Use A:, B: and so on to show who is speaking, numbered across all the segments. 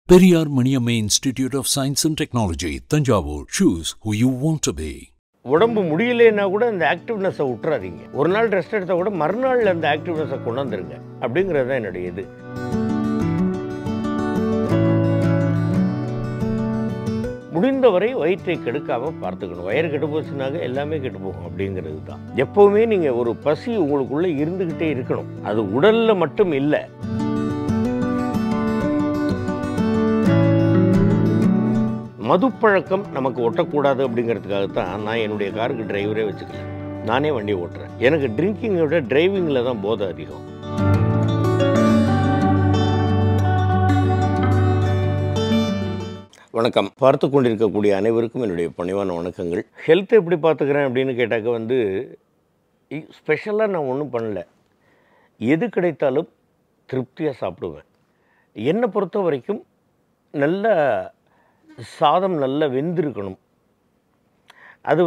A: Periyar Maniamma Institute of Science and Technology, Tanjavur. Choose who you want to be.
B: உடம்பு முடியலைன்னா கூட அந்த ஆக்டிவ்னஸை விட்டுறாதீங்க. ஒரு நாள் ரெஸ்ட் எடுத்தா கூட மறுநாள் அந்த ஆக்டிவ்னஸை கொண்டு வந்துருங்க அப்படிங்கிறது தான் என்னுடைய இது. முடிந்தவரை வயிற்றை கெடுக்காம பார்த்துக்கணும். வயிறு கெட்டு போச்சுனாக்க எல்லாமே கெட்டு போகும் அப்படிங்கிறது தான். எப்பவுமே நீங்க ஒரு பசி உங்களுக்குள்ள இருந்துகிட்டே இருக்கணும். அது உடல்ல மட்டும் இல்லை. மதுப்பழக்கம் நமக்கு ஒட்டக்கூடாது அப்படிங்கிறதுக்காகத்தான் நான் என்னுடைய காருக்கு டிரைவரே வச்சுக்கல. நானே வண்டியை ஓட்டுறேன். எனக்கு ட்ரிங்கிங்கை விட டிரைவிங்கில் தான் போதை அதிகம். வணக்கம். பார்த்து கொண்டிருக்கக்கூடிய அனைவருக்கும் என்னுடைய பணிவான வணக்கங்கள். ஹெல்த் எப்படி பார்த்துக்கிறேன் அப்படின்னு கேட்டாக்க ஸ்பெஷலாக நான் ஒன்றும் பண்ணல. எது கிடைத்தாலும் திருப்தியாக சாப்பிடுவேன். என்னை பொறுத்த வரைக்கும் நல்ல சாதம் நல்லா வெந்திருக்கணும். அது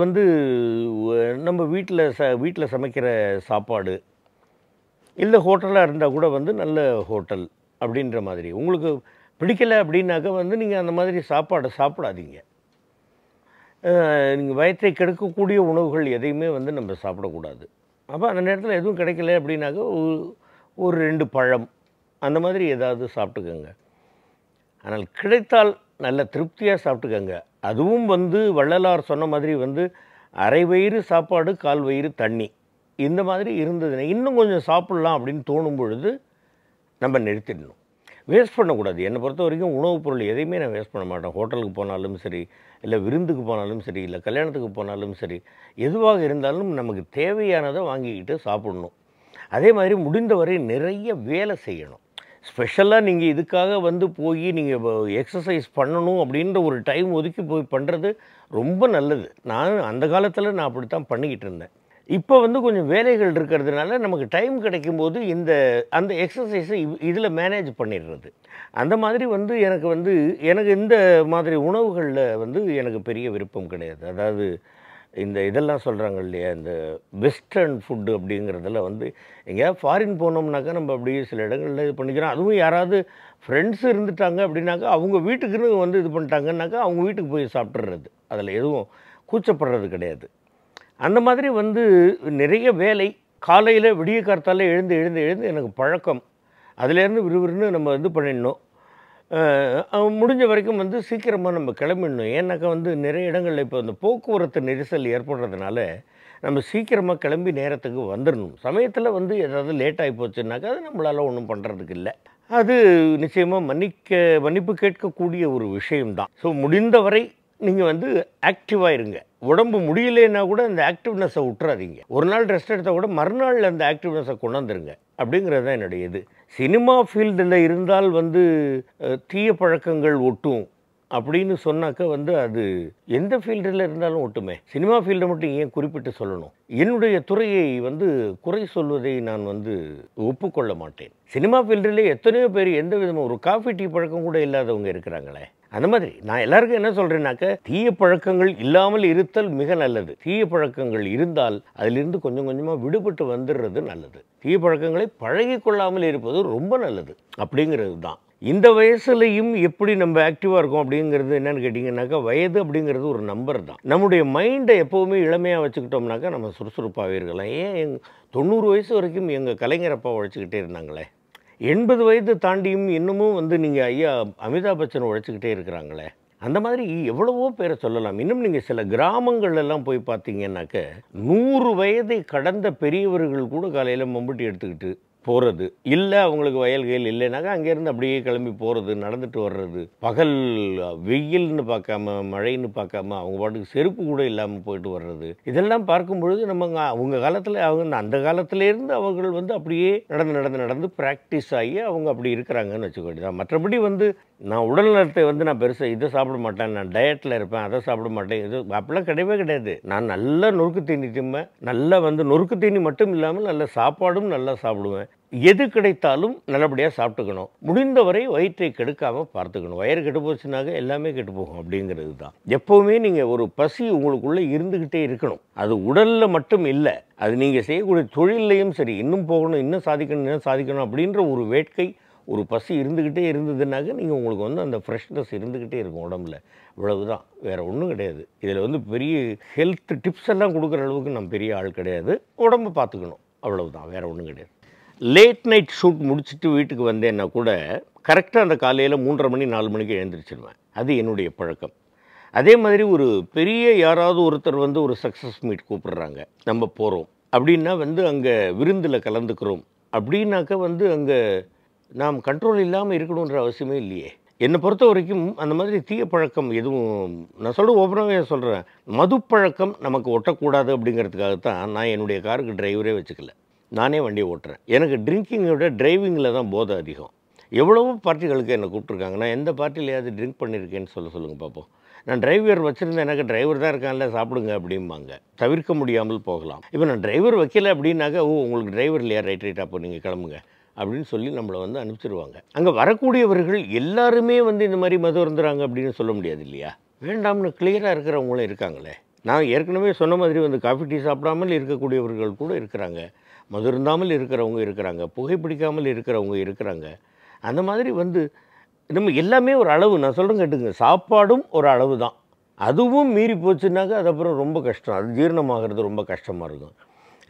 B: நம்ம வீட்டில் சமைக்கிற சாப்பாடு இல்லை ஹோட்டலாக இருந்தால் கூட நல்ல ஹோட்டல் அப்படின்ற மாதிரி. உங்களுக்கு பிடிக்கலை அப்படின்னாக்க நீங்கள் அந்த மாதிரி சாப்பாடை சாப்பிடாதீங்க. நீங்கள் வயிற்றை கெடுக்கக்கூடிய உணவுகள் எதையுமே நம்ம சாப்பிடக்கூடாது. அப்போ அந்த நேரத்தில் எதுவும் கிடைக்கல அப்படின்னாக்க ஒரு 2 பழம் அந்த மாதிரி ஏதாவது சாப்பிட்டுக்கோங்க. ஆனால் கிடைத்தால் நல்ல திருப்தியாக சாப்பிட்டுக்கங்க. அதுவும் வள்ளலார் சொன்ன மாதிரி அரை வயிறு சாப்பாடு கால் வயிறு தண்ணி இந்த மாதிரி இருந்ததுன்னா இன்னும் கொஞ்சம் சாப்பிட்லாம் அப்படின்னு தோணும் பொழுது நம்ம நிறுத்திடணும். வேஸ்ட் பண்ணக்கூடாது. என்னை பொறுத்த வரைக்கும் உணவுப் பொருள் எதையுமே நான் வேஸ்ட் பண்ண மாட்டேன். ஹோட்டலுக்கு போனாலும் சரி, இல்லை விருந்துக்கு போனாலும் சரி, இல்லை கல்யாணத்துக்கு போனாலும் சரி, எதுவாக இருந்தாலும் நமக்கு தேவையானதை வாங்கிக்கிட்டு சாப்பிடணும். அதே மாதிரி முடிந்தவரை நிறைய வேலை செய்யணும். ஸ்பெஷலாக நீங்கள் இதுக்காக போய் நீங்கள் எக்ஸசைஸ் பண்ணணும் அப்படின்ற ஒரு டைம் ஒதுக்கி போய் பண்ணுறது ரொம்ப நல்லது. அந்த காலத்தில் நான் அப்படித்தான் பண்ணிக்கிட்டு இருந்தேன். இப்போ கொஞ்சம் வேலைகள் இருக்கிறதுனால நமக்கு டைம் கிடைக்கும்போது அந்த எக்ஸசைஸை இதில் மேனேஜ் பண்ணிடுறது. அந்த மாதிரி எனக்கு இந்த மாதிரி உணவுகளில் எனக்கு பெரிய விருப்பம் கிடையாது. அதாவது இதெல்லாம் சொல்கிறாங்க இல்லையா, இந்த வெஸ்டர்ன் ஃபுட்டு அப்படிங்கிறதுல எங்கேயாவது ஃபாரின் போனோம்னாக்கா நம்ம அப்படியே சில இடங்களில் இது பண்ணிக்கிறோம். அதுவும் யாராவது ஃப்ரெண்ட்ஸ் இருந்துட்டாங்க அப்படின்னாக்கா அவங்க வீட்டுக்குன்னு இது பண்ணிட்டாங்கன்னாக்கா அவங்க வீட்டுக்கு போய் சாப்பிட்றது. அதில் எதுவும் கூச்சப்படுறது கிடையாது. அந்த மாதிரி நிறைய வேலை காலையில் விடிய காலத்தால் எழுந்து எனக்கு பழக்கம். அதுலேருந்து விறுவிறுன்னு நம்ம பண்ணிடணும். முடிஞ்ச வரைக்கும் சீக்கிரமாக நம்ம கிளம்பிடணும். ஏன்னாக்கா நிறைய இடங்களில் இப்போ இந்த போக்குவரத்து நெரிசல் ஏற்படுறதுனால நம்ம சீக்கிரமாக கிளம்பி நேரத்துக்கு வந்துடணும். சமயத்தில் ஏதாவது லேட் ஆகி போச்சுன்னாக்கா அது நம்மளால் ஒன்றும் பண்ணுறதுக்கு இல்லை. அது நிச்சயமாக மன்னிப்பு கேட்கக்கூடிய ஒரு விஷயம்தான். ஸோ முடிந்தவரை நீங்கள் ஆக்டிவாக இருங்க. உடம்பு முடியலைன்னா கூட அந்த ஆக்டிவ்னஸை விட்டுறாதீங்க. ஒரு நாள் ரெஸ்ட் எடுத்தால் கூட மறுநாள் அந்த ஆக்டிவ்னஸை கொண்டு வந்துருங்க அப்படிங்கிறது தான் என்னுடைய இது. சினிமா ஃபீல்டில் இருந்தால் தீய பழக்கங்கள் ஒட்டும் அப்படின்னு சொன்னாக்க அது எந்த ஃபீல்டில் இருந்தாலும் ஒட்டுமே. சினிமா ஃபீல்டை மட்டும் ஏன் குறிப்பிட்டு சொல்லணும்? என்னுடைய துறையை குறை சொல்வதை நான் ஒப்புக்கொள்ள மாட்டேன். சினிமா ஃபீல்டில் எத்தனையோ பேர் எந்த விதமாக ஒரு காஃபி டீ பழக்கம் கூட இல்லாதவங்க இருக்கிறாங்களே. அந்த மாதிரி நான் எல்லாருக்கும் என்ன சொல்கிறேன்னாக்க, தீய பழக்கங்கள் இல்லாமல் இருத்தல் மிக நல்லது. தீய பழக்கங்கள் இருந்தால் அதிலிருந்து கொஞ்சம் கொஞ்சமாக விடுபட்டு வந்துடுறது நல்லது. தீய பழக்கங்களை பழகி கொள்ளாமல் இருப்பது ரொம்ப நல்லது அப்படிங்கிறது தான். இந்த வயசுலையும் எப்படி நம்ம ஆக்டிவாக இருக்கோம் அப்படிங்கிறது என்னென்னு கேட்டிங்கன்னாக்கா, வயது அப்படிங்கிறது ஒரு நம்பர் தான். நம்முடைய மைண்டை எப்போவுமே இளமையாக வச்சுக்கிட்டோம்னாக்கா நம்ம சுறுசுறுப்பாகவே இருக்கலாம். ஏன் 90 வயசு வரைக்கும் எங்கள் கலைஞரப்பா உழைச்சிக்கிட்டே இருந்தாங்களே. 80 வயது தாண்டியும் இன்னமும் நீங்கள் ஐயா அமிதாப் பச்சன் உழைச்சிக்கிட்டே இருக்கிறாங்களே. அந்த மாதிரி எவ்வளவோ பேரை சொல்லலாம். இன்னும் நீங்கள் சில கிராமங்கள்லாம் போய் பார்த்தீங்கன்னாக்க 100 வயதை கடந்த பெரியவர்கள் கூட காலையில் மம்புட்டி எடுத்துக்கிட்டு போகிறது, இல்லை அவங்களுக்கு வயல்கள் இல்லைனாக்கா அங்கேருந்து அப்படியே கிளம்பி போகிறது, நடந்துட்டு வர்றது, பகல் வெயில்னு பார்க்காம மழைன்னு பார்க்காம அவங்க பாட்டுக்கு செருப்பு கூட இல்லாமல் போயிட்டு வர்றது, இதெல்லாம் பார்க்கும்பொழுது அவங்க காலத்தில் அந்த காலத்திலேருந்து அவர்கள் அப்படியே நடந்து ப்ராக்டிஸ் ஆகி அவங்க அப்படி இருக்கிறாங்கன்னு வச்சுக்கோதான். மற்றபடி நான் உடல் நலத்தை நான் பெருசாக இதை சாப்பிட மாட்டேன், நான் டயட்டில் இருப்பேன், அதை சாப்பிட மாட்டேன், இது அப்படிலாம் கிடையவே கிடையாது. நான் நல்லா நொறுக்கு தீனி திம்பேன். நல்லா நொறுக்கு தீனி மட்டும் இல்லாமல் நல்ல சாப்பாடும் நல்லா சாப்பிடுவேன். எது கிடைத்தாலும் நல்லபடியாக சாப்பிட்டுக்கணும். முடிந்தவரை வயிற்றை கெடுக்காமல் பார்த்துக்கணும். வயிறு கெட்டு போச்சுனாக்க எல்லாமே கெட்டு போகும் அப்படிங்கிறது தான். எப்போவுமே நீங்கள் ஒரு பசி உங்களுக்குள்ளே இருந்துக்கிட்டே இருக்கணும். அது உடலில் மட்டும் இல்லை, அது நீங்கள் செய்யக்கூடிய தொழிலையும் சரி, இன்னும் போகணும், இன்னும் சாதிக்கணும் அப்படின்ற ஒரு வேட்கை ஒரு பசி இருந்துக்கிட்டே இருந்ததுனாக்க நீங்கள் உங்களுக்கு வந்து அந்த ஃப்ரெஷ்னஸ் இருந்துக்கிட்டே இருக்கும் உடம்புல. இவ்வளவுதான், வேறு ஒன்றும் கிடையாது. இதில் வந்து பெரிய ஹெல்த் டிப்ஸ் எல்லாம் கொடுக்குற அளவுக்கு நான் பெரிய ஆள் கிடையாது. உடம்பை பார்த்துக்கணும், அவ்வளவுதான், வேறு ஒன்றும் கிடையாது. லேட் நைட் ஷூட் முடிச்சுட்டு வீட்டுக்கு வந்தேன்னா கூட கரெக்டாக அந்த காலையில் 3:30 மணி 4 மணிக்கு எழுந்திரிச்சிடுவேன். அது என்னுடைய பழக்கம். அதே மாதிரி ஒரு பெரிய யாராவது ஒருத்தர் வந்து ஒரு சக்ஸஸ் மீட் கூப்பிடுறாங்க, நம்ம போகிறோம் அப்படின்னா வந்து அங்கே விருந்தில் கலந்துக்கிறோம் அப்படின்னாக்க வந்து அங்கே நாம் கண்ட்ரோல் இல்லாமல் இருக்கணுன்ற அவசியமே இல்லையே. என்னை பொறுத்த வரைக்கும் அந்த மாதிரி தீய பழக்கம் எதுவும், நான் ஓப்பனாகவே சொல்கிறேன், மது பழக்கம் நமக்கு ஒட்டக்கூடாது அப்படிங்கிறதுக்காகத்தான் நான் என்னுடைய காருக்கு டிரைவரே வச்சுக்கல. நானே வண்டியை ஓட்டுறேன். எனக்கு ட்ரிங்கிங்கை விட டிரைவிங்கில் தான் போதை அதிகம். எவ்வளவோ பார்ட்டிகளுக்கு என்னை கூப்பிட்ருக்காங்க. நான் எந்த பார்ட்டிலையாவது ட்ரிங்க் பண்ணியிருக்கேன்னு சொல்லுங்கள் பார்ப்போம். நான் டிரைவர் வச்சுருந்தேன், எனக்கு டிரைவர் தான் இருக்கான்ல சாப்பிடுங்க அப்படிம்பாங்க. தவிர்க்க முடியாமல் போகலாம். இப்போ நான் டிரைவர் வைக்கல அப்படின்னாக்கா, உங்களுக்கு டிரைவர் இல்லையா, ரைட் அப்போ நீங்கள் கிளம்புங்க அப்படின்னு சொல்லி நம்மளை வந்து அனுப்பிச்சிடுவாங்க. அங்கே வரக்கூடியவர்கள் எல்லாருமே வந்து இந்த மாதிரி மது அருந்துறாங்க அப்படின்னு சொல்ல முடியாது இல்லையா. வேண்டாம்னு கிளியராக இருக்கிறவங்களும் இருக்காங்களே. நான் ஏற்கனவே சொன்ன மாதிரி வந்து காஃபி டீ சாப்பிடாமல் இருக்கக்கூடியவர்கள் கூட இருக்கிறாங்க, மது இருந்தாமல் இருக்கிறவங்க இருக்கிறாங்க, புகைப்பிடிக்காமல் இருக்கிறவங்க இருக்கிறாங்க. அந்த மாதிரி வந்து நம்ம எல்லாமே ஒரு அளவு, நான் சொல்கிறேன் கேட்டுங்க, சாப்பாடும் ஒரு அளவு தான். அதுவும் மீறி போச்சுன்னாக்கா அது அப்புறம் ரொம்ப கஷ்டம், அது ஜீரணமாகிறது ரொம்ப கஷ்டமாக இருக்கும்.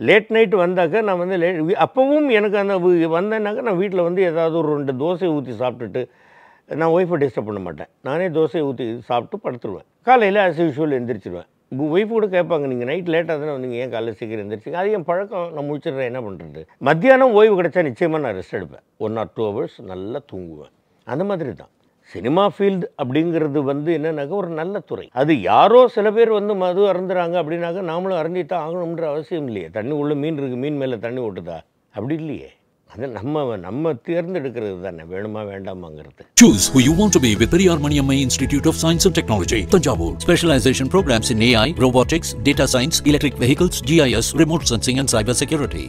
B: லேட் நைட்டு வந்தாக்கா நான் வந்து அப்போவும் எனக்கு அந்த வந்தேன்னாக்கா நான் வீட்டில் வந்து ஏதாவது ஒரு 2 தோசை ஊற்றி சாப்பிட்டுட்டு, நான் ஒய்ஃபை டிஸ்டர்ப் பண்ண மாட்டேன், நானே தோசையை ஊற்றி சாப்பிட்டு படுத்துருவேன். காலையில் ஆஸ் யூஷுவல் எந்திரிச்சிடுவேன். ஒய்ஃபு கூட கேட்பாங்க, நீங்கள் நைட் லேட்டாக தானே வந்தீங்க, ஏன் காலையில் சீக்கிரம் எந்திரிச்சிங்க. அது என் பழக்கம், நான் முடிச்சிடுறேன், என்ன பண்ணுறது. மத்தியானம் ஓய்வு கிடைச்சா நிச்சயமாக நான் ரெஸ்ட் எடுப்பேன், 1 or 2 hours நல்லா தூங்குவேன். அந்த மாதிரி தான் சினிமா ஃபீல்டு அப்படிங்கிறது வந்து என்னன்னாக்கா ஒரு நல்ல துறை. அது யாரோ சில பேர் வந்து மது அருந்துறாங்க அப்படின்னாக்கா நாமளும் அருந்தித்தான் ஆகணுன்ற அவசியம் இல்லையே. தண்ணி உள்ள மீன் இருக்குது, மீன் மேலே தண்ணி ஓட்டுதா, அப்படி இல்லையே. அது நம்ம தேர்ந்தெடுக்கிறது தானே, வேணுமா வேண்டாமாங்கிறது.
A: Choose who you want to be with Periyar Maniamma Institute of Science and Technology, Thanjavur. Specialization programs in AI, robotics, data science, electric vehicles, GIS, remote sensing and cyber security.